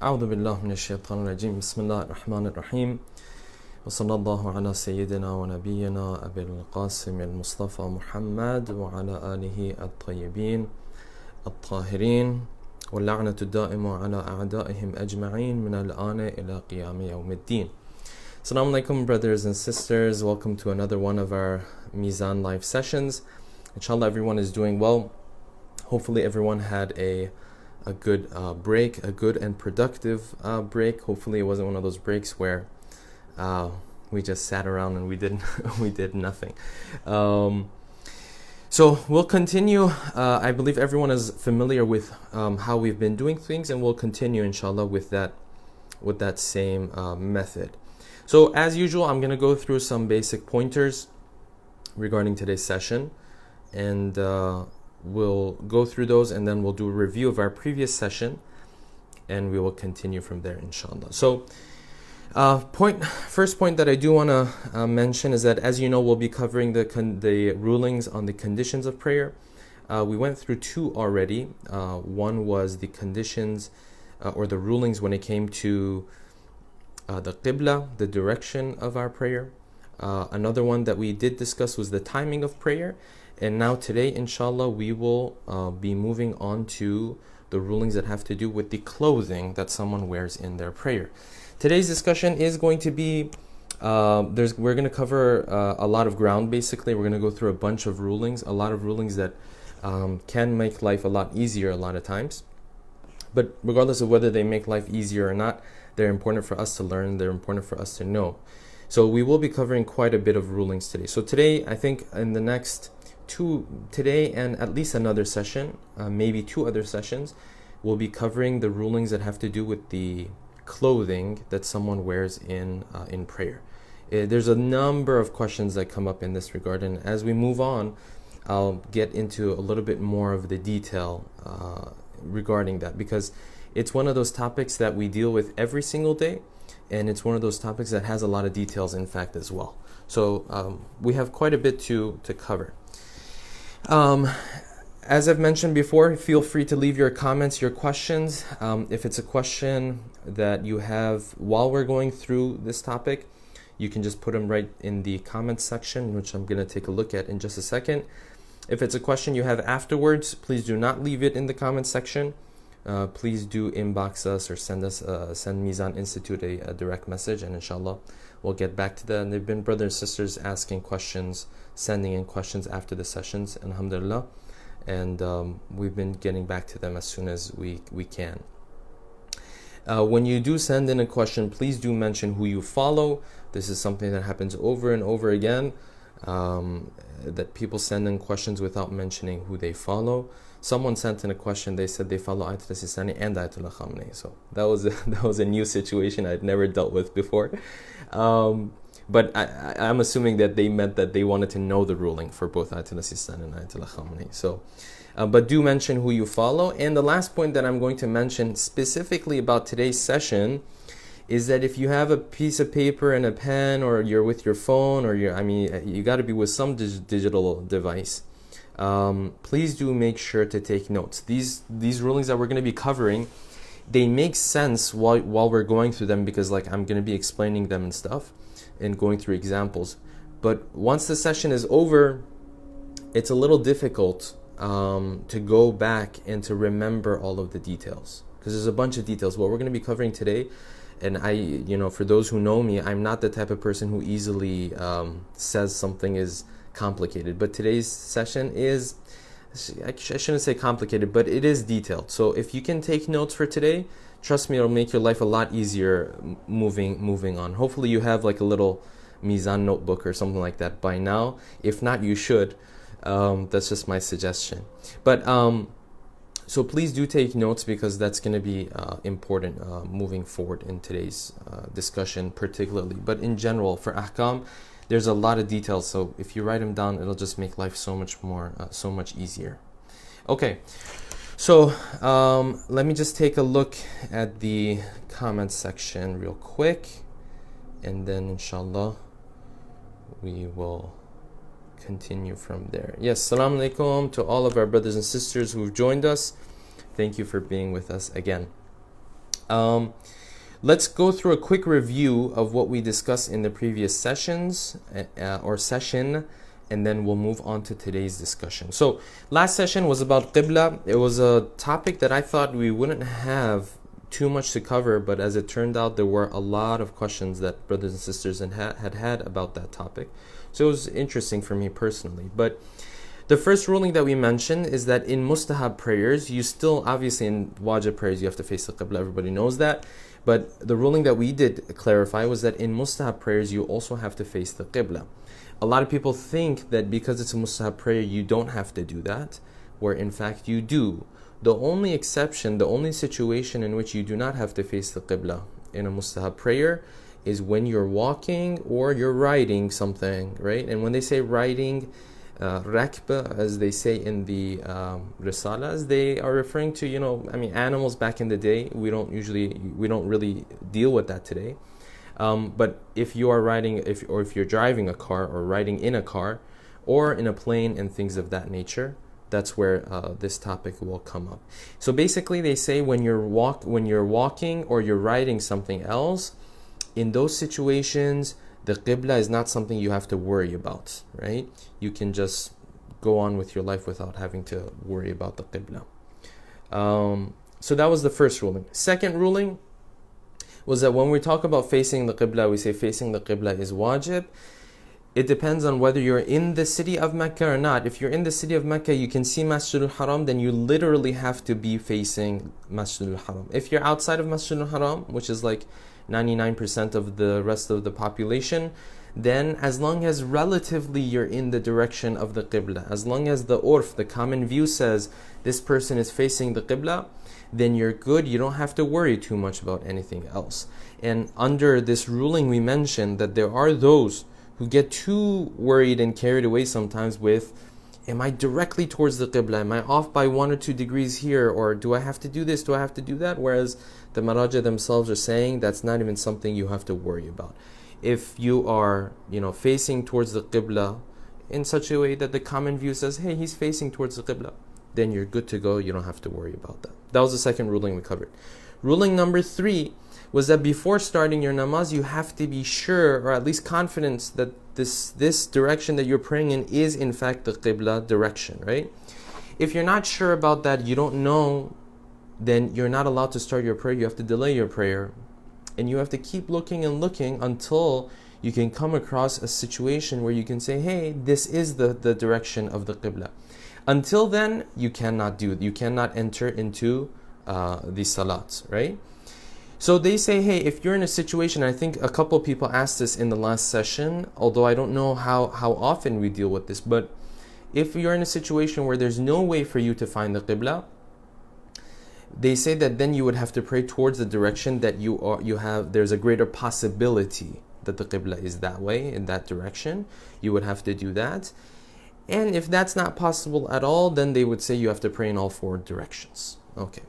أعوذ بالله من الشيطان الرجيم بسم الله الرحمن الرحيم وصلى الله على سيدنا ونبينا أبي القاسم المصطفى محمد وعلى آله الطيبين الطاهرين واللعنة الدائمة على أعدائهم أجمعين من الآن إلى قيام يوم الدين. Assalamu alaikum, brothers and sisters. Welcome to another one of our Mizan live sessions. Inshallah, everyone is doing well. Hopefully everyone had a good break, a good and productive break. Hopefully it wasn't one of those breaks where we just sat around and we did nothing. So we'll continue. I believe everyone is familiar with how we've been doing things, and we'll continue inshallah with that same method. So as usual, I'm going to go through some basic pointers regarding today's session, and we'll go through those, and then we'll do a review of our previous session, and we will continue from there inshallah. So first point that I do want to mention is that, as you know, we'll be covering the rulings on the conditions of prayer. We went through two already. One was the conditions or the rulings when it came to the qibla, the direction of our prayer. Another one that we did discuss was the timing of prayer. And now today, inshallah, we will be moving on to the rulings that have to do with the clothing that someone wears in their prayer. Today's discussion is going to be, we're going to cover a lot of ground basically. We're going to go through a bunch of rulings, a lot of rulings that can make life a lot easier a lot of times. But regardless of whether they make life easier or not, they're important for us to learn, they're important for us to know. So we will be covering quite a bit of rulings today. So today, I think in the next today and at least another session, maybe two other sessions, we'll be covering the rulings that have to do with the clothing that someone wears in prayer. There's a number of questions that come up in this regard, and as we move on, I'll get into a little bit more of the detail regarding that, because it's one of those topics that we deal with every single day, and it's one of those topics that has a lot of details in fact as well. So we have quite a bit to cover. As I've mentioned before, feel free to leave your comments, your questions. If it's a question that you have while we're going through this topic, you can just put them right in the comments section, which I'm going to take a look at in just a second. If it's a question you have afterwards, please do not leave it in the comments section. Please do inbox us or send Mizan Institute a direct message, and inshallah we'll get back to that. And they've been brothers and sisters asking questions, sending in questions after the sessions, alhamdulillah, and we've been getting back to them as soon as we can. When you do send in a question, please do mention who you follow. This is something that happens over and over again, that people send in questions without mentioning who they follow. Someone sent in a question, they said they follow Ayatul Sistani and Ayatul Khamenei. So that was a new situation I'd never dealt with before. But I'm assuming that they meant that they wanted to know the ruling for both Ayatul Sistani and Ayatul Khamenei. So, but do mention who you follow. And the last point that I'm going to mention specifically about today's session is that if you have a piece of paper and a pen, or you're with your phone, or you got to be with some digital device, please do make sure to take notes. These rulings that we're going to be covering, they make sense while we're going through them, because I'm going to be explaining them and stuff and going through examples. But once the session is over, it's a little difficult to go back and to remember all of the details, because there's a bunch of details. What we're going to be covering today, and for those who know me, I'm not the type of person who easily says something is complicated, but today's session is, I shouldn't say complicated, but it is detailed. So if you can take notes for today, trust me, it'll make your life a lot easier moving on. Hopefully you have a little Mizan notebook or something like that by now. If not, you should. That's just my suggestion. But so please do take notes, because that's going to be important moving forward in today's discussion particularly. But in general, for ahkam, there's a lot of details, so if you write them down, it'll just make life so much easier. Okay, so let me just take a look at the comments section real quick, and then inshallah we will continue from there. Yes, salam alaikum to all of our brothers and sisters who've joined us. Thank you for being with us again. Let's go through a quick review of what we discussed in the previous sessions or session, and then we'll move on to today's discussion. So last session was about Qibla. It was a topic that I thought we wouldn't have too much to cover, but as it turned out, there were a lot of questions that brothers and sisters had about that topic. So it was interesting for me personally. But the first ruling that we mentioned is that in mustahab prayers, you still, obviously in wajib prayers, you have to face the Qibla. Everybody knows that. But the ruling that we did clarify was that in mustahab prayers, you also have to face the Qibla. A lot of people think that because it's a mustahab prayer, you don't have to do that, where in fact you do. The only exception, the only situation in which you do not have to face the Qibla in a mustahab prayer is when you're walking or you're riding something, right? And when they say riding, rakba, as they say in the risalas, they are referring to, animals back in the day. We don't really deal with that today. But if you are riding, if you're driving a car or riding in a car or in a plane and things of that nature, that's where this topic will come up. So basically, they say when you're walking or you're riding something else, in those situations, the Qibla is not something you have to worry about, right? You can just go on with your life without having to worry about the Qibla. So that was the first ruling. Second ruling was that when we talk about facing the Qibla, we say facing the Qibla is wajib. It depends on whether you're in the city of Mecca or not. If you're in the city of Mecca, you can see Masjid al-Haram, then you literally have to be facing Masjid al-Haram. If you're outside of Masjid al-Haram, which is like 99% of the rest of the population, then as long as relatively you're in the direction of the Qibla, as long as the urf, the common view says this person is facing the Qibla, then you're good. You don't have to worry too much about anything else. And under this ruling, we mentioned that there are those who get too worried and carried away sometimes with, am I directly towards the Qibla? Am I off by 1 or 2 degrees here? Or do I have to do this? Do I have to do that? Whereas the maraji themselves are saying that's not even something you have to worry about. If you are, facing towards the Qibla in such a way that the common view says, hey, he's facing towards the Qibla, then you're good to go. You don't have to worry about that. That was the second ruling we covered. Ruling number 3 was that before starting your namaz, you have to be sure, or at least confident, that this direction that you're praying in is in fact the Qibla direction, right? If you're not sure about that, you don't know, then you're not allowed to start your prayer. You have to delay your prayer. And you have to keep looking and looking until you can come across a situation where you can say, hey, this is the direction of the Qibla. Until then, you cannot do it. You cannot enter into the salats, right? So they say, hey, if you're in a situation, I think a couple people asked this in the last session, although I don't know how often we deal with this, but if you're in a situation where there's no way for you to find the Qibla, they say that then you would have to pray towards the direction that there's a greater possibility that the Qibla is that way, in that direction. You would have to do that. And if that's not possible at all, then they would say you have to pray in all 4 directions. Okay.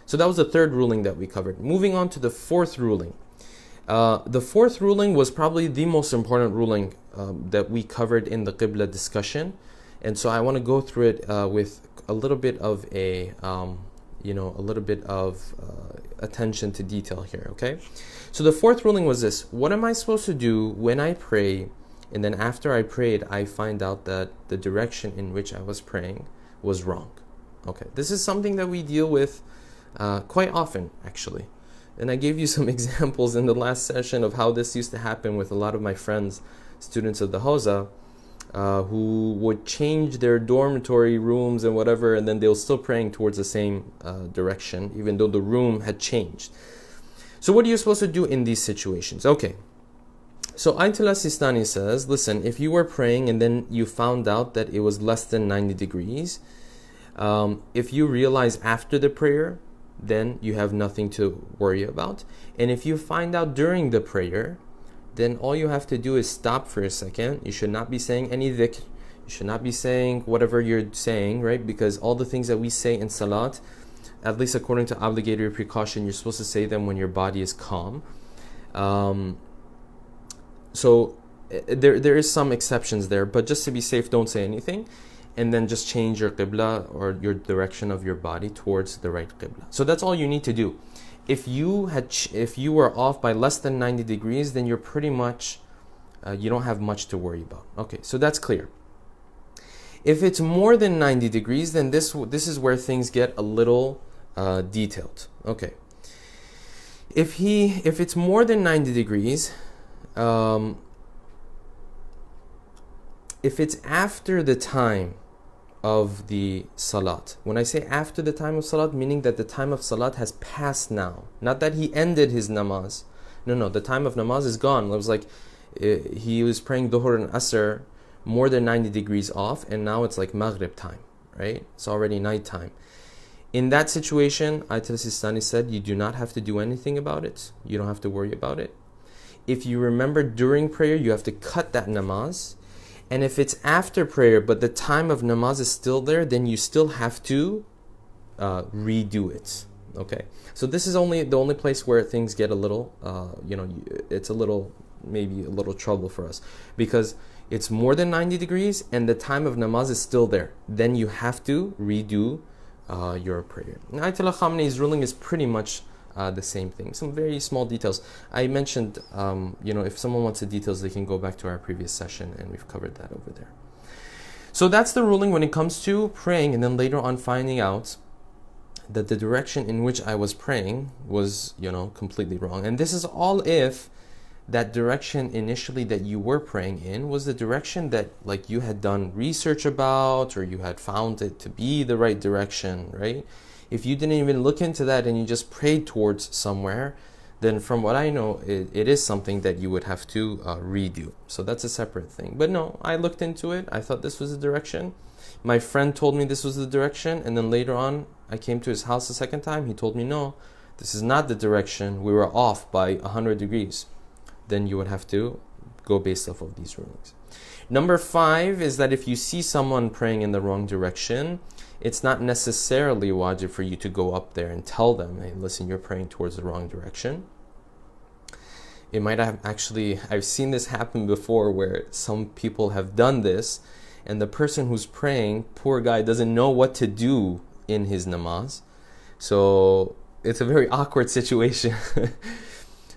So that was the third ruling that we covered. Moving on to the fourth ruling. The fourth ruling was probably the most important ruling that we covered in the Qibla discussion. And so I want to go through it with a little bit of attention to detail here, okay? So the fourth ruling was this. What am I supposed to do when I pray, and then after I prayed, I find out that the direction in which I was praying was wrong? Okay, this is something that we deal with quite often, actually. And I gave you some examples in the last session of how this used to happen with a lot of my friends, students of the Hawza, who would change their dormitory rooms and whatever, and then they were still praying towards the same direction, even though the room had changed. So what are you supposed to do in these situations? Okay. So Ayatollah Sistani says, listen, if you were praying and then you found out that it was less than 90 degrees, if you realize after the prayer, then you have nothing to worry about. And if you find out during the prayer, then all you have to do is stop for a second. You should not be saying any dhikr. You should not be saying whatever you're saying, right? Because all the things that we say in salat, at least according to obligatory precaution, you're supposed to say them when your body is calm. So there is some exceptions there, but just to be safe, don't say anything. And then just change your qibla or your direction of your body towards the right qibla. So that's all you need to do. if you were off by less than 90 degrees, then you're pretty much you don't have much to worry about. Okay, so that's clear. If it's more than 90 degrees, then this is where things get a little detailed. Okay. If it's more than 90 degrees, if it's after the time of the salat. When I say after the time of salat, meaning that the time of salat has passed now. Not that he ended his namaz. No, the time of namaz is gone. It was like he was praying Dhuhr and Asr more than 90 degrees off, and now it's like Maghrib time, right? It's already night time. In that situation, Ayatul Sistani said, you do not have to do anything about it. You don't have to worry about it. If you remember during prayer, you have to cut that namaz. And if it's after prayer, but the time of namaz is still there, then you still have to redo it. Okay, so this is the only place where things get a little, it's a little, maybe a little trouble for us, because it's more than 90 degrees and the time of namaz is still there. Then you have to redo your prayer. Ayatollah Khamenei's ruling is pretty much the same thing. Some very small details. I mentioned, if someone wants the details, they can go back to our previous session, and we've covered that over there. So that's the ruling when it comes to praying, and then later on finding out that the direction in which I was praying was, completely wrong. And this is all if that direction initially that you were praying in was the direction that like you had done research about, or you had found it to be the right direction, right? If you didn't even look into that and you just prayed towards somewhere, then from what I know, it is something that you would have to redo. So that's a separate thing. But no, I looked into it. I thought this was the direction. My friend told me this was the direction, and then later on, I came to his house the second time. He told me, no, this is not the direction. We were off by 100 degrees. Then you would have to go based off of these rulings. Number 5 is that if you see someone praying in the wrong direction, it's not necessarily wajib for you to go up there and tell them, hey, listen, you're praying towards the wrong direction. It might have actually, I've seen this happen before where some people have done this, and the person who's praying, poor guy, doesn't know what to do in his namaz. So it's a very awkward situation.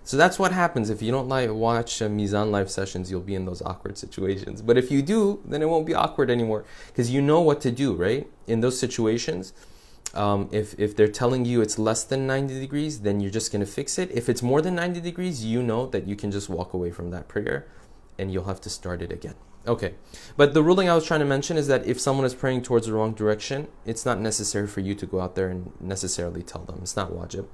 So that's what happens. If you don't watch Mizan live sessions, you'll be in those awkward situations. But if you do, then it won't be awkward anymore, because you know what to do, right? In those situations, if they're telling you it's less than 90 degrees, then you're just going to fix it. If it's more than 90 degrees, you know that you can just walk away from that prayer and you'll have to start it again. Okay, but the ruling I was trying to mention is that if someone is praying towards the wrong direction, it's not necessary for you to go out there and necessarily tell them. It's not wajib.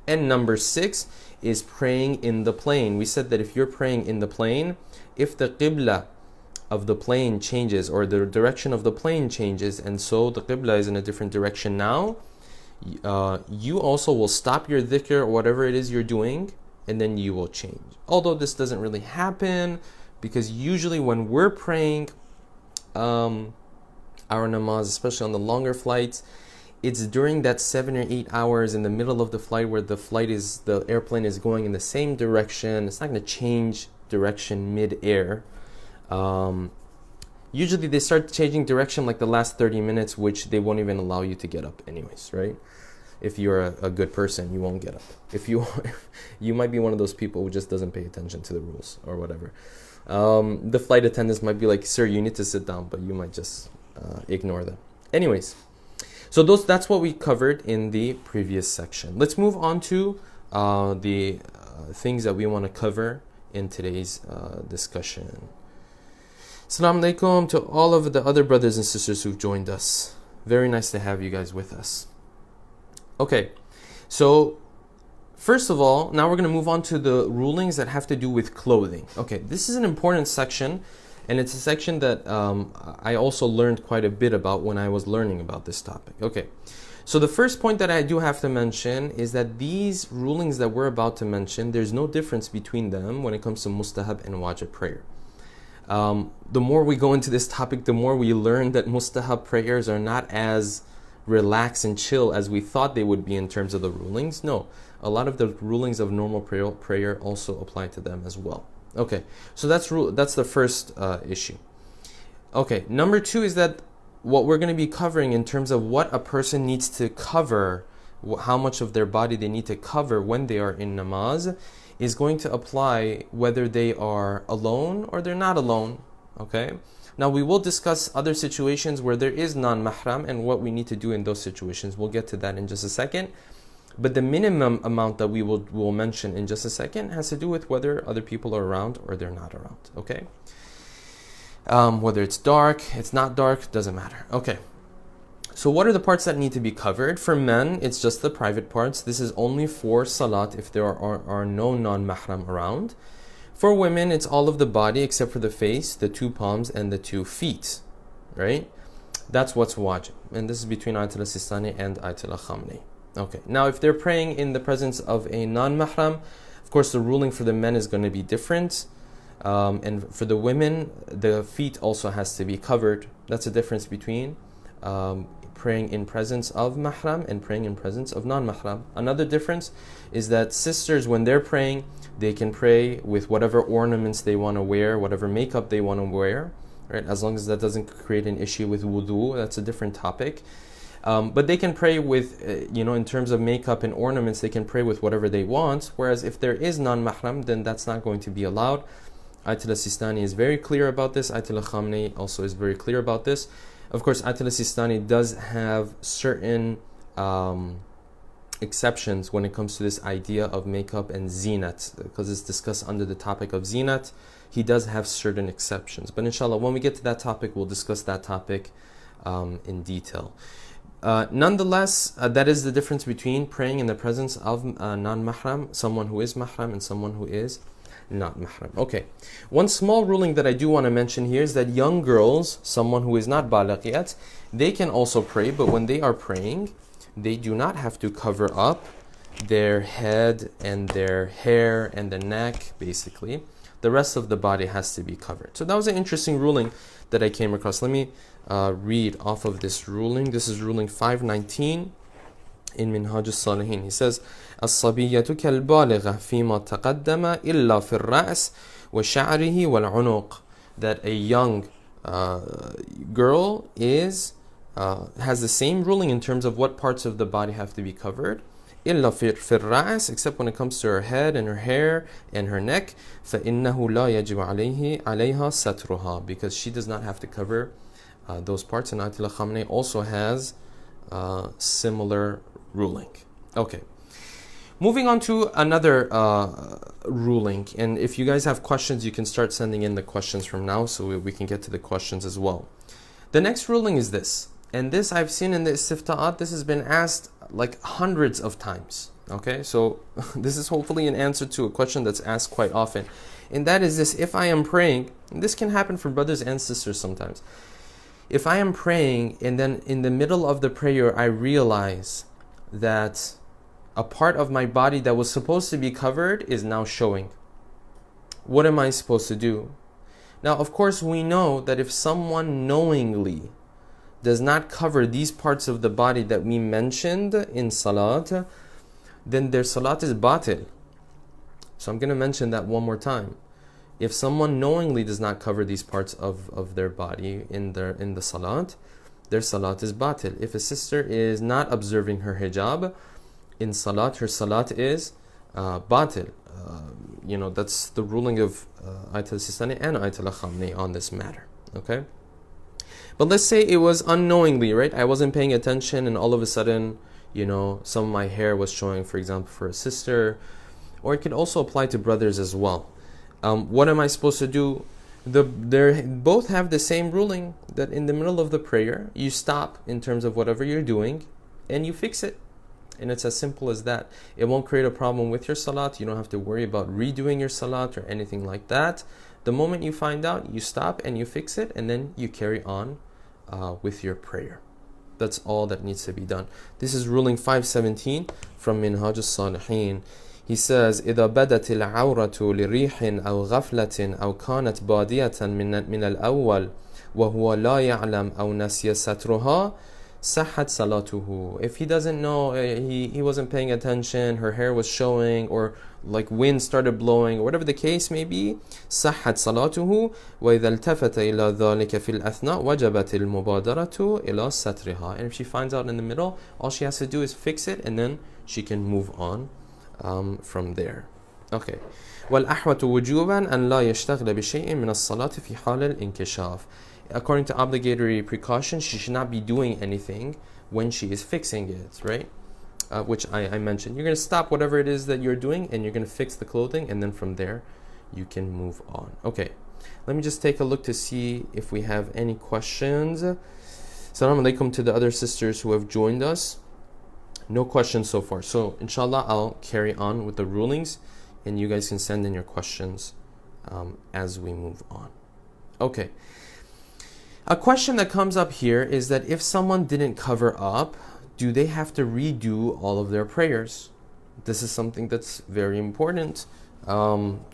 And number 6 is praying in the plane. We said that if you're praying in the plane, if the qibla of the plane changes, or the direction of the plane changes, and so the qibla is in a different direction now, you also will stop your dhikr or whatever it is you're doing, and then you will change. Although this doesn't really happen, because usually when we're praying our namaz, especially on the longer flights, it's during that 7 or 8 hours in the middle of the flight where the airplane is going in the same direction. It's not going to change direction mid-air. Usually they start changing direction like the last 30 minutes, which they won't even allow you to get up anyways, right? If you're a good person, you won't get up. If you might be one of those people who just doesn't pay attention to the rules or whatever. The flight attendants might be like, sir, you need to sit down, but you might just ignore them. Anyways, so that's what we covered in the previous section. Let's move on to the things that we want to cover in today's discussion. Assalamu alaikum to all of the other brothers and sisters who've joined us. Very nice to have you guys with us. Okay, so first of all, now we're going to move on to the rulings that have to do with clothing. Okay, this is an important section, and it's a section that I also learned quite a bit about when I was learning about this topic. Okay, so the first point that I do have to mention is that these rulings that we're about to mention, there's no difference between them when it comes to mustahab and wajib prayer. The more we go into this topic, the more we learn that mustahab prayers are not as relaxed and chill as we thought they would be in terms of the rulings. No, a lot of the rulings of normal prayer also apply to them as well. Okay, so that's the first issue. Okay, number 2 is that what we're going to be covering in terms of what a person needs to cover how much of their body they need to cover when they are in namaz, is going to apply whether they are alone or they're not alone. Okay? Now we will discuss other situations where there is non-mahram and what we need to do in those situations. We'll get to that in just a second. But the minimum amount that we will mention in just a second has to do with whether other people are around or they're not around. Okay? Whether it's dark, it's not dark, doesn't matter. Okay. So what are the parts that need to be covered? For men, it's just the private parts. This is only for salat if there are no non-mahram around. For women, it's all of the body except for the face, the 2 palms, and the 2 feet. Right? That's what's wajib. And this is between Ayatul Sistani and Ayatul Khamni. Okay. Now, if they're praying in the presence of a non-mahram, of course, the ruling for the men is going to be different. And for the women, the feet also has to be covered. That's the difference between praying in presence of mahram and praying in presence of non-mahram. Another difference is that sisters, when they're praying, they can pray with whatever ornaments they want to wear, whatever makeup they want to wear, right? As long as that doesn't create an issue with wudu, that's a different topic. But they can pray with, in terms of makeup and ornaments, they can pray with whatever they want. Whereas if there is non-mahram, then that's not going to be allowed. Ayatul Sistani is very clear about this. Ayatul Khamni also is very clear about this. Of course, Ayatul Sistani does have certain exceptions when it comes to this idea of makeup and zinat, because it's discussed under the topic of zinat. He does have certain exceptions. But inshallah, when we get to that topic, we'll discuss that topic in detail. Nonetheless, that is the difference between praying in the presence of non-mahram, someone who is mahram, and someone who is not mahram. Okay. One small ruling that I do want to mention here is that young girls, someone who is not baligh yet, they can also pray, but when they are praying, they do not have to cover up their head and their hair and the neck, basically. The rest of the body has to be covered. So that was an interesting ruling that I came across. Let me read off of this ruling. This is ruling 519 in Minhaj al-Salihin. He says, الصبية كالبالغة فيما تقدم إلا في الرأس وشعره والعنق. That a young girl has the same ruling in terms of what parts of the body have to be covered. إلا في الرأس, except when it comes to her head and her hair and her neck. فإنه لا يجب عليها سترها, because she does not have to cover those parts. And Ayatul Khamni also has similar ruling. Okay. Moving on to another ruling, and if you guys have questions, you can start sending in the questions from now so we can get to the questions as well. The next ruling is this, and this I've seen in the istifta'at. This has been asked like hundreds of times. Okay, so this is hopefully an answer to a question that's asked quite often, and that is this: if I am praying, and this can happen for brothers and sisters sometimes. If I am praying and then in the middle of the prayer I realize that a part of my body that was supposed to be covered is now showing, what am I supposed to do? Now, of course, we know that if someone knowingly does not cover these parts of the body that we mentioned in salat, then their salat is batil. So I'm going to mention that one more time. If someone knowingly does not cover these parts of their body in the salat, their salat is batil. If a sister is not observing her hijab in salat, her salat is batil. That's the ruling of Ayatul Sistani and Ayatul Khamni on this matter. Okay? But let's say it was unknowingly, right? I wasn't paying attention and all of a sudden, some of my hair was showing, for example, for a sister. Or it could also apply to brothers as well. What am I supposed to do? They both have the same ruling, that in the middle of the prayer, you stop in terms of whatever you're doing and you fix it. And it's as simple as that. It won't create a problem with your salat. You don't have to worry about redoing your salat or anything like that. The moment you find out, you stop and you fix it, and then you carry on with your prayer. That's all that needs to be done. This is ruling 517 from Minhaj al-Salihin. He says, إذا بدت العورة لريح أو غفلة أو كانت بادية من الأول وهو لا يعلم أو نسي سترها صحت صلاته. If he doesn't know, he wasn't paying attention, her hair was showing, or like wind started blowing, or whatever the case may be, صحت صلاته. وإذا التفت إلى ذلك في الأثناء وجبت المبادرة إلى سترها. And if she finds out in the middle, all she has to do is fix it, and then she can move on from there. Okay. والأحوط وجوبا أن لا يشتغل بشيء من الصلاة في حال الانكشاف. According to obligatory precaution, she should not be doing anything when she is fixing it, right? Which I mentioned. You're going to stop whatever it is that you're doing, and you're going to fix the clothing, and then from there you can move on. Okay, let me just take a look to see if we have any questions. Assalamu alaikum to the other sisters who have joined us. No questions so far. So inshallah, I'll carry on with the rulings, and you guys can send in your questions as we move on. Okay. A question that comes up here is that if someone didn't cover up, do they have to redo all of their prayers? This is something that's very important.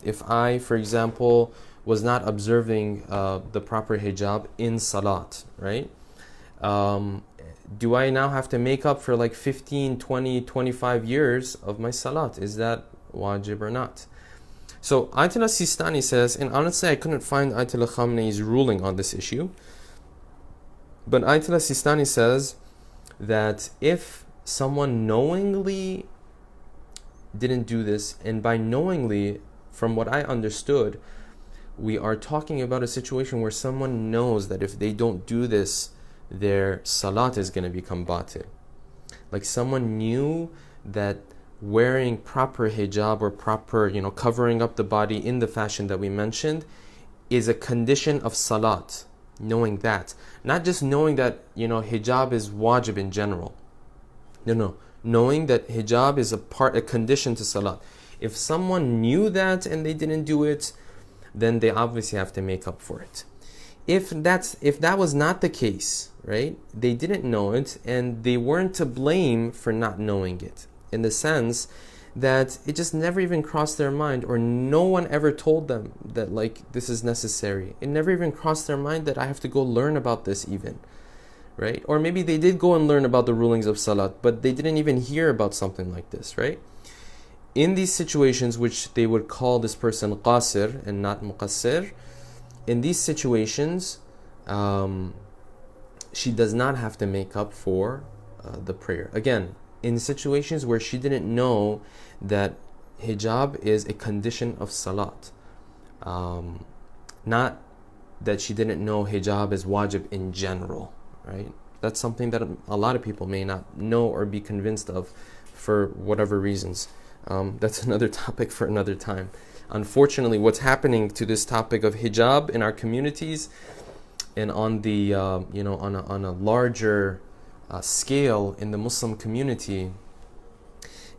If I, for example, was not observing the proper hijab in salat, right? Do I now have to make up for like 15, 20, 25 years of my salat? Is that wajib or not? So Ayatollah Sistani says, and honestly I couldn't find Ayatollah Khamenei's ruling on this issue, but Ayatollah Sistani says that if someone knowingly didn't do this, and by knowingly, from what I understood, we are talking about a situation where someone knows that if they don't do this, their salat is going to become batil. Like someone knew that wearing proper hijab or proper, covering up the body in the fashion that we mentioned is a condition of salat. Knowing that, not just knowing that hijab is wajib in general. No, knowing that hijab is a condition to salat. If someone knew that and they didn't do it, then they obviously have to make up for it. If that was not the case, right? They didn't know it and they weren't to blame for not knowing it, in the sense that it just never even crossed their mind, or no one ever told them that this is necessary. It never even crossed their mind that I have to go learn about this even, right? Or maybe they did go and learn about the rulings of salat, but they didn't even hear about something like this, right? In these situations, which they would call this person qasir and not muqassir, in these situations, she does not have to make up for the prayer. Again, in situations where she didn't know that hijab is a condition of salat, not that she didn't know hijab is wajib in general, right? That's something that a lot of people may not know or be convinced of for whatever reasons. That's another topic for another time. Unfortunately, what's happening to this topic of hijab in our communities and on the on a larger scale in the Muslim community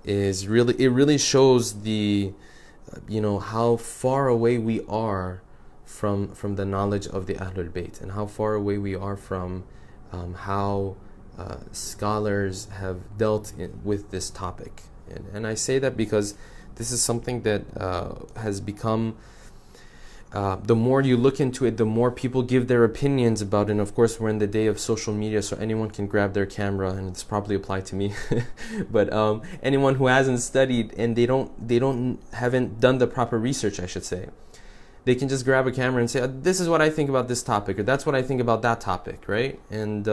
is really shows the how far away we are from the knowledge of the Ahlul Bayt, and how far away we are from how scholars have dealt with this topic. And I say that because this is something that has become, the more you look into it, the more people give their opinions about it. And of course, we're in the day of social media, so anyone can grab their camera, and it's probably applied to me. But anyone who hasn't studied and they haven't done the proper research, I should say, they can just grab a camera and say, this is what I think about this topic, or that's what I think about that topic, right? And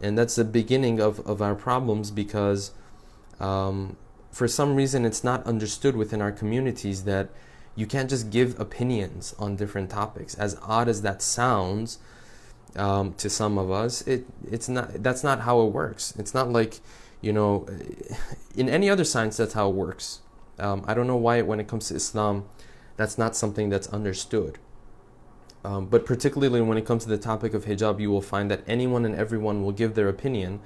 that's the beginning of our problems, because for some reason it's not understood within our communities that you can't just give opinions on different topics. As odd as that sounds to some of us, it's not. That's not how it works. It's not like, in any other science that's how it works. I don't know why when it comes to Islam, that's not something that's understood. But particularly when it comes to the topic of hijab, you will find that anyone and everyone will give their opinion.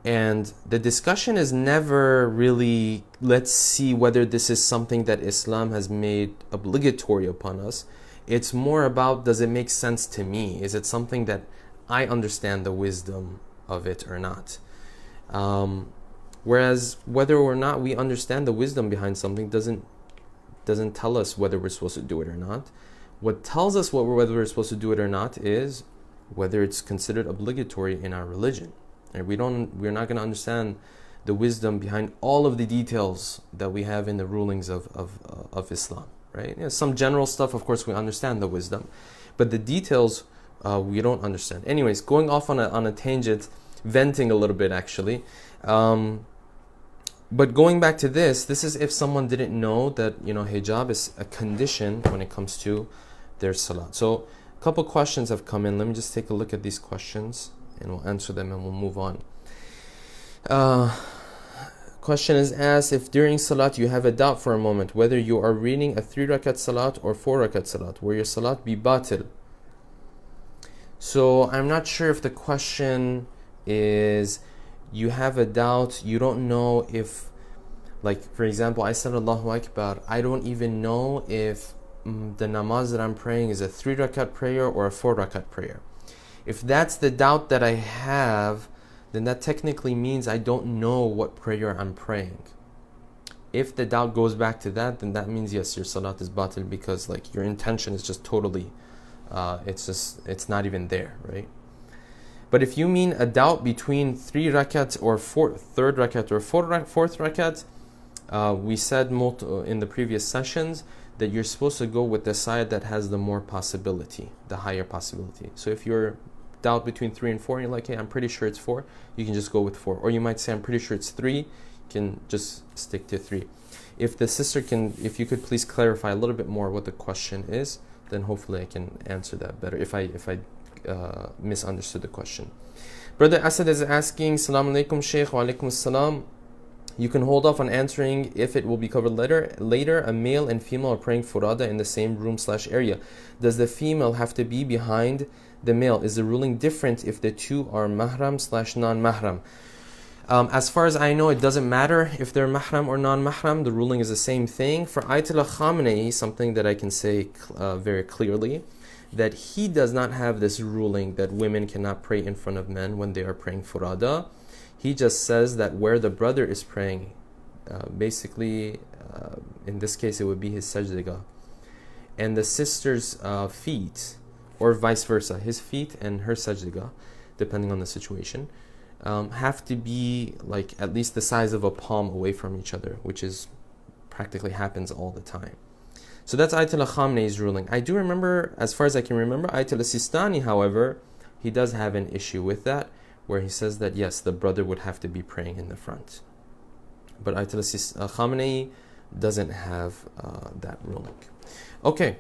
And the discussion is never really, let's see whether this is something that Islam has made obligatory upon us. It's more about, does it make sense to me? Is it something that I understand the wisdom of it or not? Whereas whether or not we understand the wisdom behind something doesn't tell us whether we're supposed to do it or not. What tells us whether we're supposed to do it or not is whether it's considered obligatory in our religion. Right? We're not going to understand the wisdom behind all of the details that we have in the rulings of Islam. Right? Some general stuff, of course, we understand the wisdom, but the details we don't understand. Anyways, going off on a tangent, venting a little bit actually. But going back to this is if someone didn't know that hijab is a condition when it comes to their salat. So a couple questions have come in. Let me just take a look at these questions and we'll answer them and we'll move on. Question is asked, if during salat you have a doubt for a moment whether you are reading a 3 rakat salat or 4 rakat salat, will your salat be batil? So I'm not sure if the question is you have a doubt, you don't know if, like for example, I said Allahu Akbar, I don't even know if the namaz that I'm praying is a 3 rakat prayer or a 4 rakat prayer. If that's the doubt that I have, then that technically means I don't know what prayer I'm praying. If the doubt goes back to that, then that means yes, your salat is batil, because like your intention is just totally it's not even there, right? But if you mean a doubt between 3 rakat or 3rd rakat or 4th rakat, we said in the previous sessions that you're supposed to go with the side that has the more possibility, the higher possibility. So if you're doubt between 3 and 4, and you're like, hey, I'm pretty sure it's 4, you can just go with 4. Or you might say, I'm pretty sure it's 3, you can just stick to 3. If the sister if you could please clarify a little bit more what the question is, then hopefully I can answer that better if I misunderstood the question. Brother Asad is asking, Assalamu alaikum Shaykh. Wa alaikum assalam. You can hold off on answering if it will be covered later. A male and female are praying furada in the same room/area. Does the female have to be behind the male? Is the ruling different if the two are mahram/non-mahram? As far as I know, it doesn't matter if they're mahram or non-mahram. The ruling is the same thing. For Ayatollah Khamenei, something that I can say very clearly, that he does not have this ruling that women cannot pray in front of men when they are praying furada. He just says that where the brother is praying, basically, in this case, it would be his sajdah, and the sister's feet, or vice versa, his feet and her sajdah, depending on the situation, have to be like at least the size of a palm away from each other, which is practically happens all the time. So that's Ayatollah Khamenei's ruling. I do remember, as far as I can remember, Ayatollah Sistani, however, he does have an issue with that, where he says that yes, the brother would have to be praying in the front. But Ayatollah Khamenei doesn't have that ruling. Okay,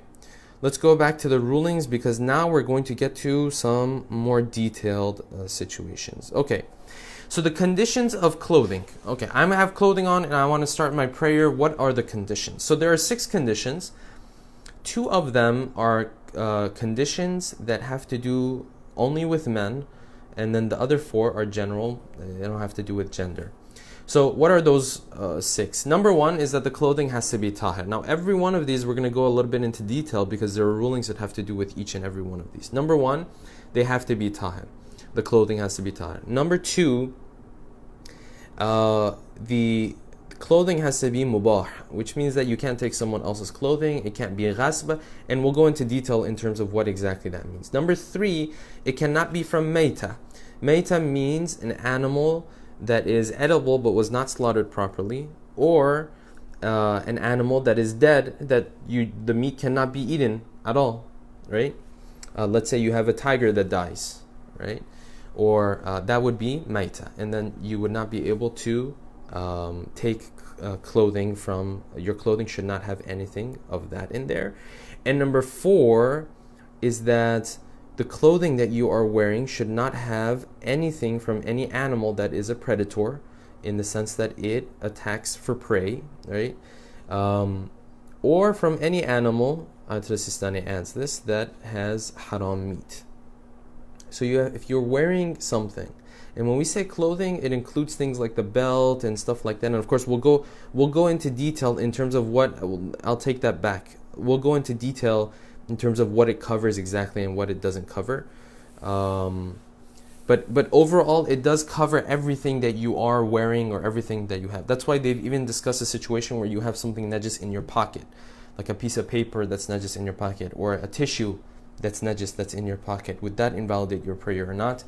let's go back to the rulings, because now we're going to get to some more detailed situations. Okay, so the conditions of clothing. Okay, I'm going to have clothing on and I want to start my prayer. What are the conditions? So there are 6 conditions. 2 of them are conditions that have to do only with men, and then the other 4 are general. They don't have to do with gender. So what are those 6? Number 1 is that the clothing has to be tahir. Now every one of these we're going to go a little bit into detail, because there are rulings that have to do with each and every one of these. Number 1, they have to be tahir. The clothing has to be tahir. Number 2, the clothing has to be mubah, which means that you can't take someone else's clothing. It can't be ghasba, and we'll go into detail in terms of what exactly that means. Number 3, it cannot be from mayta. Mayta means an animal that is edible but was not slaughtered properly, or an animal that is dead, that the meat cannot be eaten at all, right? Let's say you have a tiger that dies, right? Or that would be mayta, and then you would not be able to take clothing from, your clothing should not have anything of that in there. And number 4 is that the clothing that you are wearing should not have anything from any animal that is a predator, in the sense that it attacks for prey, right? Or from any animal, Ayatollah Sistani adds this, that has haram meat. So if you're wearing something, and when we say clothing, it includes things like the belt and stuff like that. And of course, we'll go into detail in terms of what, I'll take that back. We'll go into detail in terms of what it covers exactly and what it doesn't cover. But overall, it does cover everything that you are wearing or everything that you have. That's why they've even discussed a situation where you have something najis in your pocket, like a piece of paper that's najis in your pocket, or a tissue that's najis that's in your pocket. Would that invalidate your prayer or not?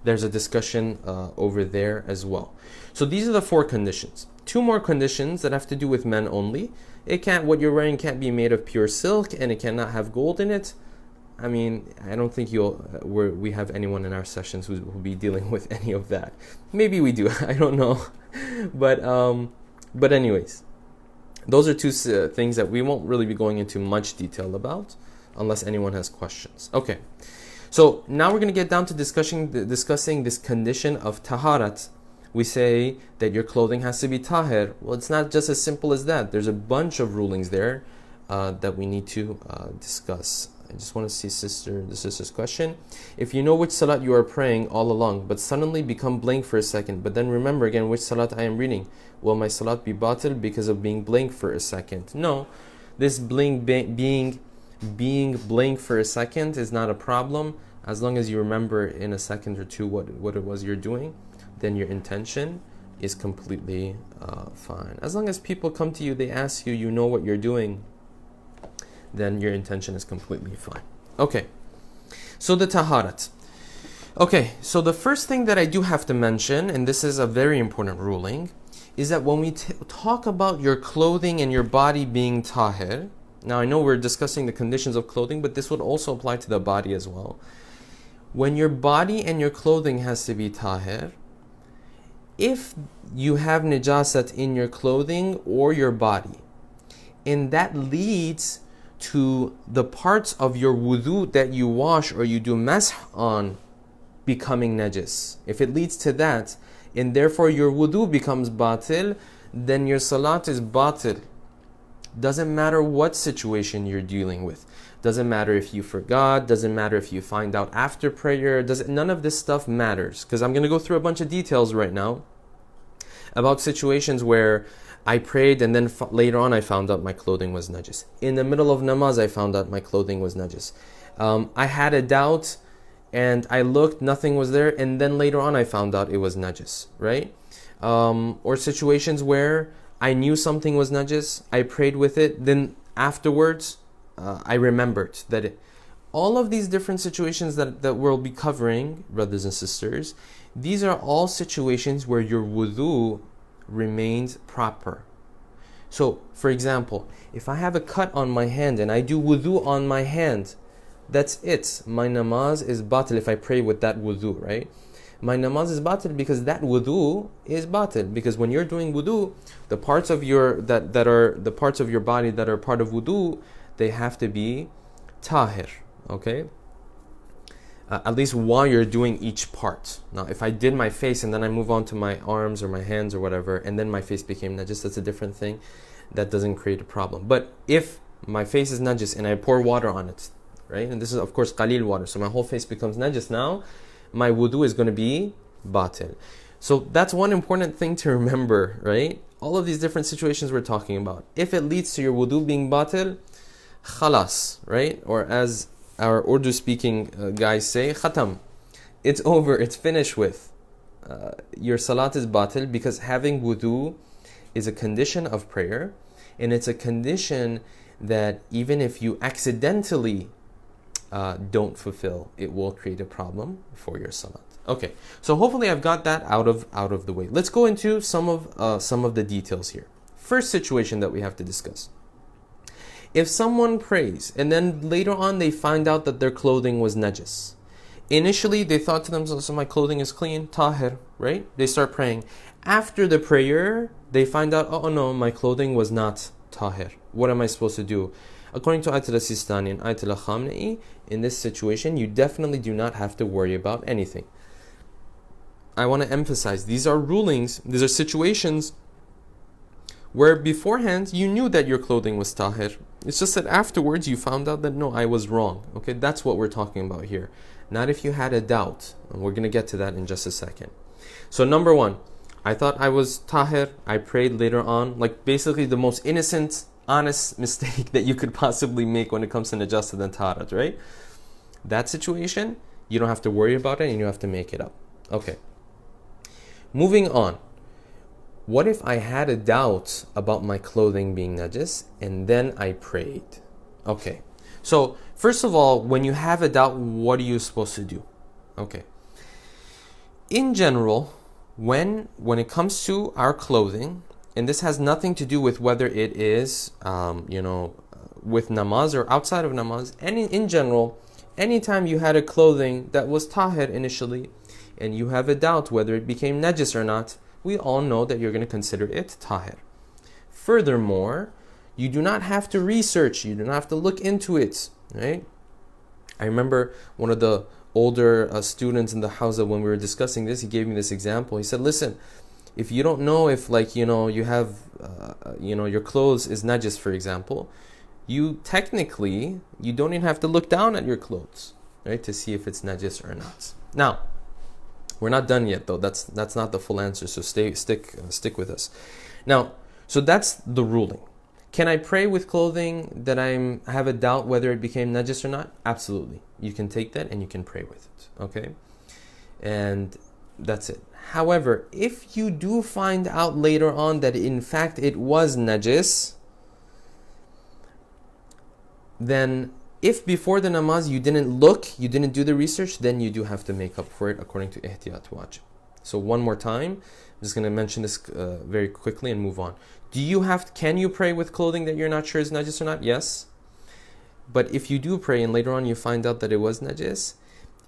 There's a discussion over there as well. So these are the 4 conditions. 2 more conditions that have to do with men only. What you're wearing can't be made of pure silk, and it cannot have gold in it. I mean, I don't think we have anyone in our sessions who will be dealing with any of that. Maybe we do, I don't know. But anyways, those are 2 things that we won't really be going into much detail about unless anyone has questions. Okay, so now we're going to get down to discussing this condition of taharat. We say that your clothing has to be tahir. Well, it's not just as simple as that. There's a bunch of rulings there that we need to discuss. I just want to see the sister's question. If you know which salat you are praying all along, but suddenly become blank for a second, but then remember again which salat I am reading, will my salat be batil because of being blank for a second? No, this being blank for a second is not a problem. As long as you remember in a second or 2 what it was you're doing, then your intention is completely fine. As long as people come to you, they ask you, you know what you're doing, then your intention is completely fine. Okay, so the taharat. Okay, so the first thing that I do have to mention, and this is a very important ruling, is that when we talk about your clothing and your body being tahir, now I know we're discussing the conditions of clothing, but this would also apply to the body as well. When your body and your clothing has to be tahir, if you have najasat in your clothing or your body, and that leads to the parts of your wudu that you wash or you do mash on becoming najis, if it leads to that, and therefore your wudu becomes batil, then your salat is batil. Doesn't matter what situation you're dealing with. Doesn't matter if you forgot, doesn't matter if you find out after prayer, none of this stuff matters. Because I'm going to go through a bunch of details right now about situations where I prayed and then later on I found out my clothing was najis. In the middle of namaz I found out my clothing was najis. I had a doubt and I looked, nothing was there, and then later on I found out it was najis, right? Or situations where I knew something was najis, I prayed with it, then afterwards I remembered that all of these different situations that we'll be covering, brothers and sisters, these are all situations where your wudu remains proper. So, for example, if I have a cut on my hand and I do wudu on my hand, that's it. My namaz is batil if I pray with that wudu, right? My namaz is batil because that wudu is batil. Because when you're doing wudu, the parts of your that are the parts of your body that are part of wudu, they have to be tahir, okay? At least while you're doing each part. Now, if I did my face and then I move on to my arms or my hands or whatever, and then my face became najis, that's a different thing. That doesn't create a problem. But if my face is najis and I pour water on it, right? And this is, of course, qalil water, so my whole face becomes najis now, my wudu is going to be batil. So that's one important thing to remember, right? All of these different situations we're talking about. If it leads to your wudu being batil, khalas, right? Or as our Urdu speaking guys say, khatam. It's over, it's finished with. Your salat is batil because having wudu is a condition of prayer, and it's a condition that even if you accidentally don't fulfill, it will create a problem for your salat. Okay, so hopefully I've got that out of the way. Let's go into some of the details here. First situation that we have to discuss. If someone prays and then later on they find out that their clothing was najis. Initially they thought to themselves, so my clothing is clean, tahir, right? They start praying. After the prayer, they find out, oh no, my clothing was not tahir. What am I supposed to do? According to Ayatul Sistani and Ayatul Khamna'i, in this situation, you definitely do not have to worry about anything. I want to emphasize, these are rulings, these are situations where beforehand you knew that your clothing was tahir. It's just that afterwards you found out that no, I was wrong. Okay, that's what we're talking about here. Not if you had a doubt. And we're going to get to that in just a second. So number one, I thought I was tahir. I prayed later on. Like basically the most innocent, honest mistake that you could possibly make when it comes to najasat and taharat, right? That situation, you don't have to worry about it and you have to make it up. Okay. Moving on. What if I had a doubt about my clothing being najis and then I prayed? Okay. So, first of all, when you have a doubt, what are you supposed to do? Okay. in general, when it comes to our clothing, and this has nothing to do with whether it is, with namaz or outside of namaz, in general, anytime you had a clothing that was tahir initially, and you have a doubt whether it became najis or not, we all know that you're going to consider it tahir. Furthermore, you do not have to research, you do not have to look into it, right? I remember one of the older students in the Hawza, when we were discussing this, he gave me this example. He said, listen, if you don't know if you have, your clothes is najis, for example, you don't even have to look down at your clothes, right, to see if it's najis or not. Now, we're not done yet though. That's not the full answer, so stick with us. Now, so that's the ruling. Can I pray with clothing that I have a doubt whether it became najis or not? Absolutely. You can take that and you can pray with it, okay? And that's it. However, if you do find out later on that in fact it was najis, then if before the namaz you didn't look, you didn't do the research, then you do have to make up for it according to ihtiyat wajib. So one more time, I'm just going to mention this very quickly and move on. Can you pray with clothing that you're not sure is najis or not? Yes. But if you do pray and later on you find out that it was najis,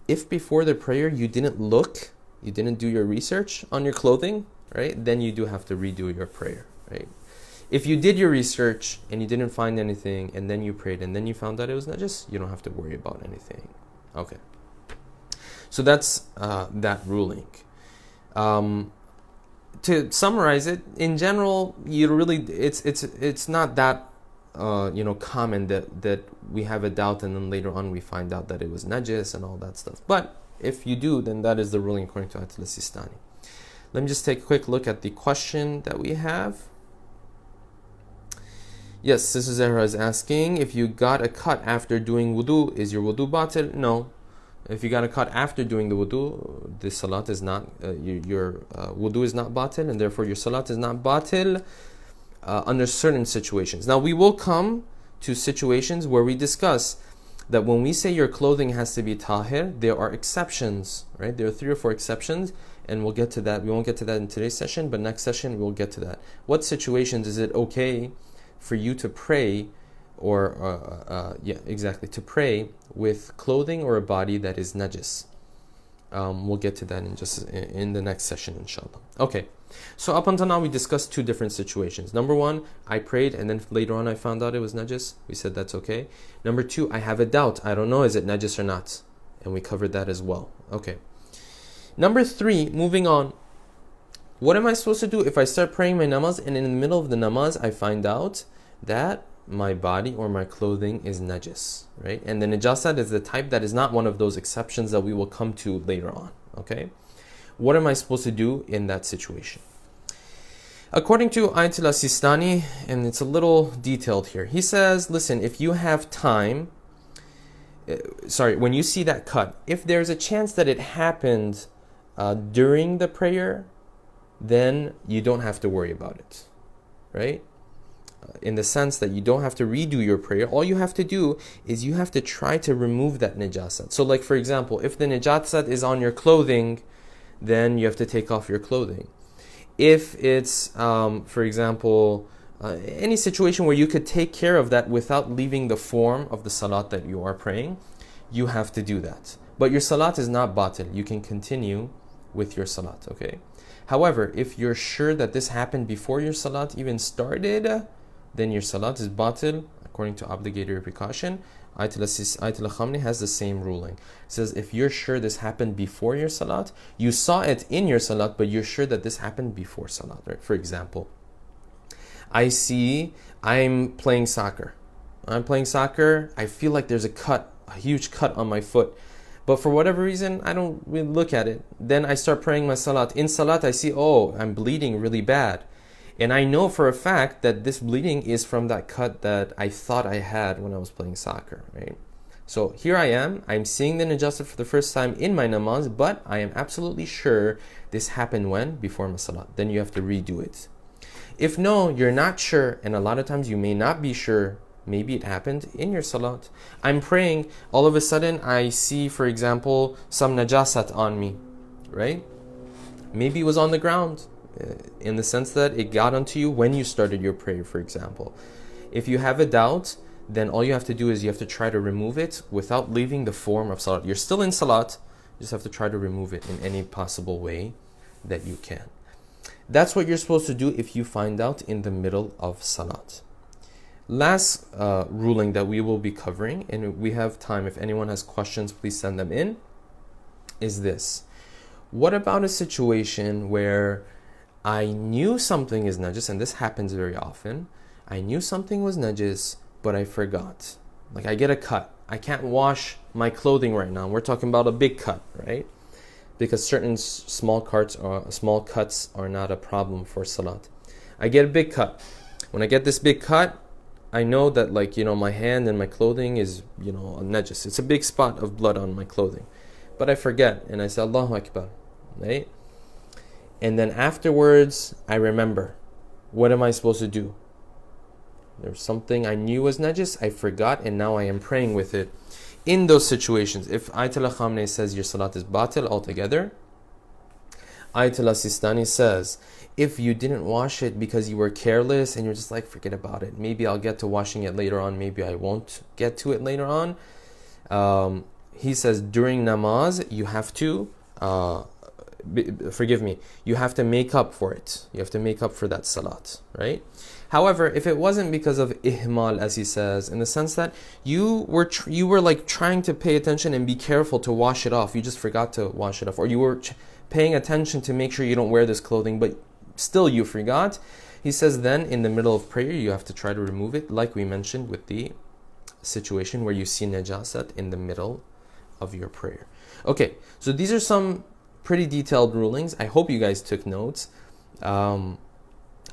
if before the prayer you didn't look, you didn't do your research on your clothing, right, then you do have to redo your prayer, right? If you did your research and you didn't find anything and then you prayed and then you found out it was najis, you don't have to worry about anything. Okay. So that's that ruling. To summarize it, in general, it's not that common that we have a doubt and then later on we find out that it was najis and all that stuff. But if you do, then that is the ruling according to Ayat al-Sistani. Let me just take a quick look at the question that we have. Yes, Sister Zahra is asking, if you got a cut after doing wudu, is your wudu batil? No. If you got a cut after doing the wudu, the salat is not, your wudu is not batil, and therefore your salat is not batil under certain situations. Now we will come to situations where we discuss that when we say your clothing has to be tahir, there are exceptions, right? There are 3 or 4 exceptions, and we'll get to that. We won't get to that in today's session, but next session we'll get to that. What situations is it okay for you to pray to pray with clothing or a body that is najis? We'll get to that in the next session, inshallah. Okay, so up until now we discussed 2 different situations. Number 1, I prayed and then later on I found out it was najis. We said that's okay. Number 2, I have a doubt. I don't know, is it najis or not? And we covered that as well. Okay. Number 3, moving on. What am I supposed to do if I start praying my namaz and in the middle of the namaz I find out that my body or my clothing is najis, right? And the najasat is the type that is not one of those exceptions that we will come to later on, okay? What am I supposed to do in that situation? According to Ayat al-Sistani, and it's a little detailed here, he says, listen, if you have time, when you see that cut, if there's a chance that it happened during the prayer, then you don't have to worry about it, right? In the sense that you don't have to redo your prayer. All you have to do is you have to try to remove that najasat. So like for example, if the najasat is on your clothing, then you have to take off your clothing. If it's, for example, any situation where you could take care of that without leaving the form of the salat that you are praying, you have to do that. But your salat is not batil. You can continue with your salat, okay? However, if you're sure that this happened before your salat even started, then your salat is batil according to obligatory precaution. Ayat al-Khamni has the same ruling. It says if you're sure this happened before your salat, you saw it in your salat, but you're sure that this happened before salat, right? For example, I'm playing soccer. I feel like there's a huge cut on my foot. But for whatever reason, I don't really look at it. Then I start praying my salat. In salat, I see, I'm bleeding really bad. And I know for a fact that this bleeding is from that cut that I thought I had when I was playing soccer, right? So here I am. I'm seeing the najasat for the first time in my namaz, but I am absolutely sure this happened when? Before my salat. Then you have to redo it. If no, you're not sure, and a lot of times you may not be sure, maybe it happened in your salat. I'm praying, all of a sudden I see, for example, some najasat on me, right? Maybe it was on the ground, in the sense that it got onto you when you started your prayer, for example. If you have a doubt, then all you have to do is you have to try to remove it without leaving the form of salat. You're still in salat, you just have to try to remove it in any possible way that you can. That's what you're supposed to do if you find out in the middle of salat. Last ruling that we will be covering, and we have time, if anyone has questions, please send them in, is this. What about a situation where I knew something is najis, and this happens very often. I knew something was najis, but I forgot. Like I get a cut. I can't wash my clothing right now. We're talking about a big cut, right? Because certain small cuts are not a problem for salat. I get a big cut. When I get this big cut, I know that, like, my hand and my clothing is, a najis. It's a big spot of blood on my clothing. But I forget, and I say, Allahu Akbar, right? And then afterwards, I remember. What am I supposed to do? There's something I knew was najis, I forgot, and now I am praying with it. In those situations, if Ayatollah Khamenei says your salat is batil altogether, Ayatollah Sistani says, if you didn't wash it because you were careless and you're just like, forget about it, maybe I'll get to washing it later on, maybe I won't get to it later on, he says during namaz you have to you have to make up for it. You have to make up for that salat, right? However, if it wasn't because of ihmal, as he says, in the sense that you were like trying to pay attention and be careful to wash it off, you just forgot to wash it off, or you were paying attention to make sure you don't wear this clothing, but still you forgot, he says then in the middle of prayer you have to try to remove it, like we mentioned with the situation where you see najasat in the middle of your prayer. Okay, so these are some pretty detailed rulings. I hope you guys took notes,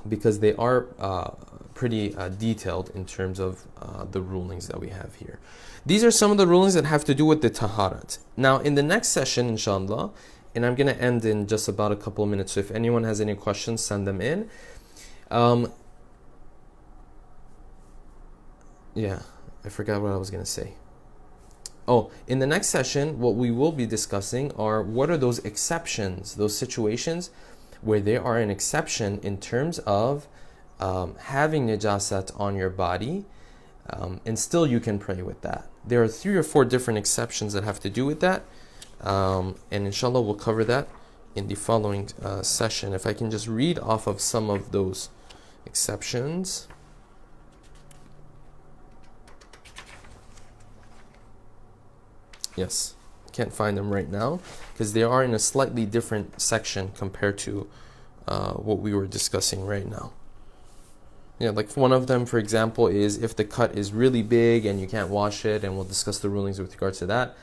because they are pretty detailed in terms of the rulings that we have here. These are some of the rulings that have to do with the taharat. Now in the next session, inshallah, and I'm going to end in just about a couple of minutes, so if anyone has any questions, send them in. Yeah, I forgot what I was going to say. Oh, in the next session, what we will be discussing are what are those exceptions, those situations where there are an exception in terms of having najasat on your body, and still you can pray with that. There are 3 or 4 different exceptions that have to do with that, and inshallah we'll cover that in the following session. If I can just read off of some of those exceptions. Yes, can't find them right now because they are in a slightly different section compared to what we were discussing right now. Yeah, like one of them, for example, is if the cut is really big and you can't wash it, and we'll discuss the rulings with regards to that.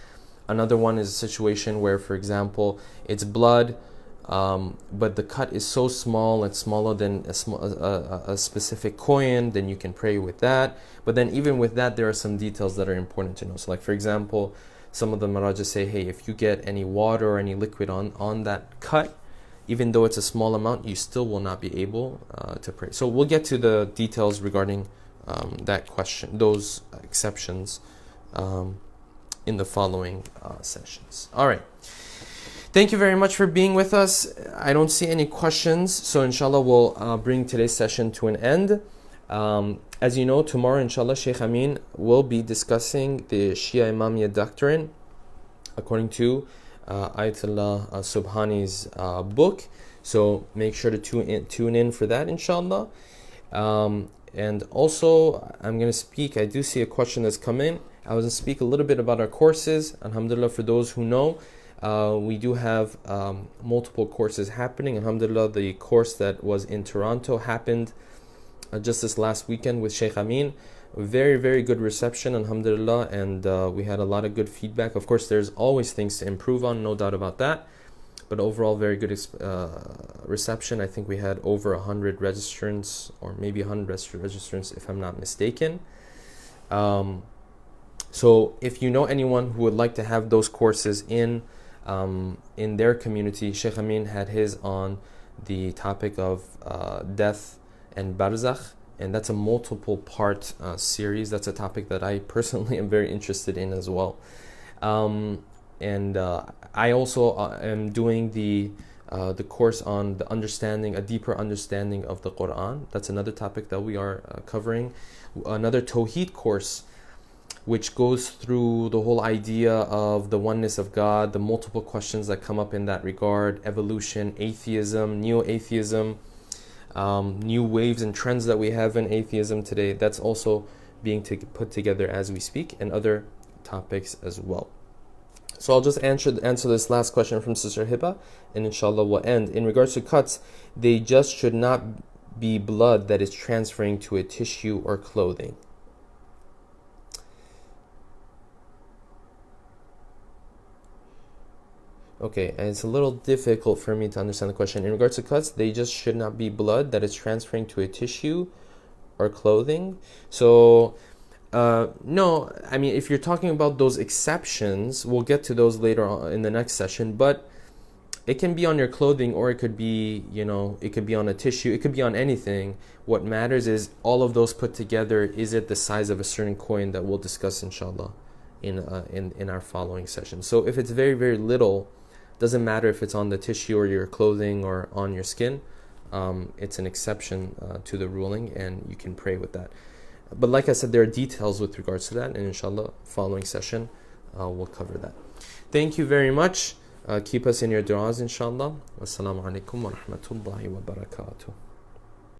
Another one is a situation where, for example, it's blood, but the cut is so small, it's smaller than a specific coin, then you can pray with that. But then even with that, there are some details that are important to know. So like, for example, some of the maraji say, hey, if you get any water or any liquid on that cut, even though it's a small amount, you still will not be able to pray. So we'll get to the details regarding that question, those exceptions, in the following sessions. All right. Thank you very much for being with us. I don't see any questions, so inshallah we'll bring today's session to an end. As you know, tomorrow inshallah Shaykh Amin will be discussing the Shia Imamiyya doctrine according to Ayatollah Subhani's book. So make sure to tune in for that inshallah. And also I'm going to speak, I do see a question that's come in. I was going to speak a little bit about our courses. Alhamdulillah, for those who know, we do have multiple courses happening. Alhamdulillah, the course that was in Toronto happened just this last weekend with Shaykh Amin. Very, very good reception, alhamdulillah, and we had a lot of good feedback. Of course, there's always things to improve on, no doubt about that, but overall, very good reception. I think we had over 100 registrants, or maybe 100 registrants, if I'm not mistaken. So if you know anyone who would like to have those courses in their community, Shaykh Amin had his on the topic of death and barzakh, and that's a multiple part series. That's a topic that I personally am very interested in as well. And I also am doing the the course on the understanding, a deeper understanding of the Quran. That's another topic that we are covering. Another Tawheed course, which goes through the whole idea of the oneness of God, the multiple questions that come up in that regard, evolution, atheism, neo-atheism, new waves and trends that we have in atheism today. That's also being put together as we speak, and other topics as well. So I'll just answer this last question from Sister Hiba, and inshallah we'll end. In regards to cuts, they just should not be blood that is transferring to a tissue or clothing. Okay, and it's a little difficult for me to understand the question. In regards to cuts, they just should not be blood that is transferring to a tissue or clothing. So, no, I mean, if you're talking about those exceptions, we'll get to those later on in the next session, but it can be on your clothing, or it could be, it could be on a tissue, it could be on anything. What matters is all of those put together, is it the size of a certain coin that we'll discuss, inshallah, in our following session. So if it's very, very little, doesn't matter if it's on the tissue or your clothing or on your skin, it's an exception to the ruling, and you can pray with that. But like I said, there are details with regards to that, and inshallah, following session, we'll cover that. Thank you very much. Keep us in your du'as, inshallah. Wassalamu alaikum wa rahmatullahi wa barakatuh.